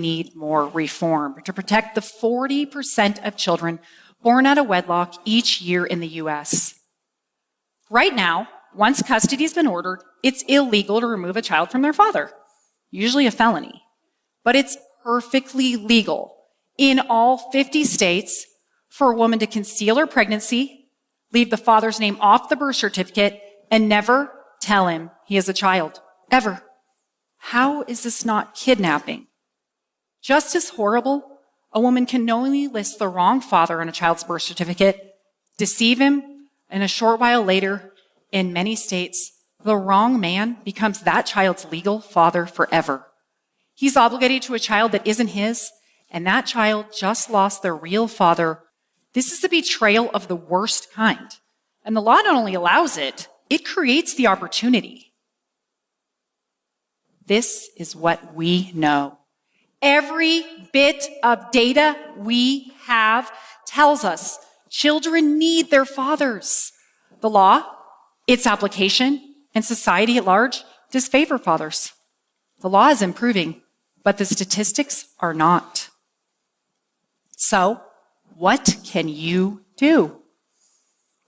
need more reform to protect the 40% of children born out of wedlock each year in the U.S. Right now, once custody has been ordered, it's illegal to remove a child from their father, usually a felony. But it's perfectly legal in all 50 states for a woman to conceal her pregnancy, leave the father's name off the birth certificate, and never tell him he has a child, ever. How is this not kidnapping? Just as horrible, a woman can knowingly list the wrong father on a child's birth certificate, deceive him, and a short while later, in many states, the wrong man becomes that child's legal father forever. He's obligated to a child that isn't his, and that child just lost their real father. This is a betrayal of the worst kind. And the law not only allows it, it creates the opportunity. This is what we know. Every bit of data we have tells us children need their fathers. The law, its application, and society at large disfavor fathers. The law is improving, but the statistics are not. So, what can you do?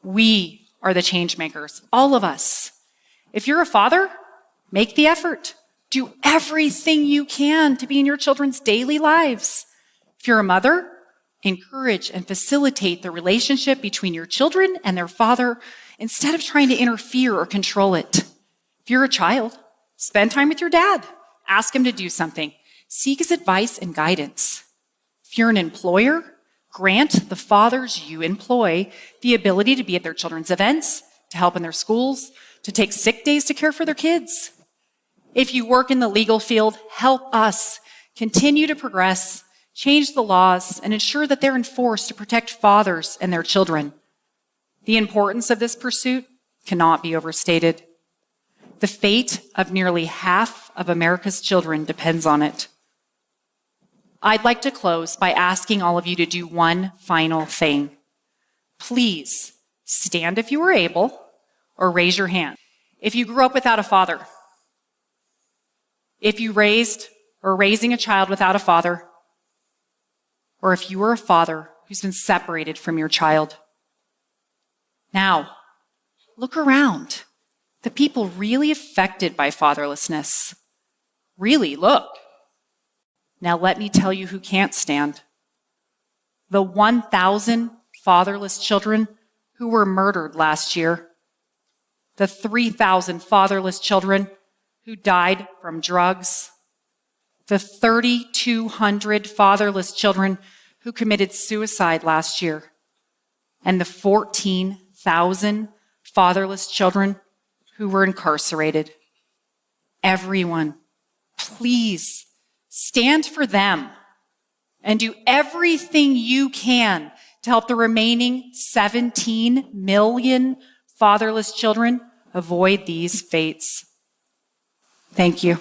We are the change makers, all of us. If you're a father, make the effort. Do everything you can to be in your children's daily lives. If you're a mother, encourage and facilitate the relationship between your children and their father instead of trying to interfere or control it. If you're a child, spend time with your dad. Ask him to do something. Seek his advice and guidance. If you're an employer, grant the fathers you employ the ability to be at their children's events, to help in their schools, to take sick days to care for their kids. If you work in the legal field, help us continue to progress, change the laws, and ensure that they're enforced to protect fathers and their children. The importance of this pursuit cannot be overstated. The fate of nearly half of America's children depends on it. I'd like to close by asking all of you to do one final thing. Please stand if you are able, or raise your hand. If you grew up without a father, if you raised or raising a child without a father, or if you were a father who's been separated from your child. Now, look around. The people really affected by fatherlessness. Really, look. Now let me tell you who can't stand. The 1,000 fatherless children who were murdered last year. The 3,000 fatherless children who died from drugs. The 3,200 fatherless children who committed suicide last year. And the 14,000 fatherless children who were incarcerated. Everyone, please stand for them and do everything you can to help the remaining 17 million fatherless children avoid these fates. Thank you.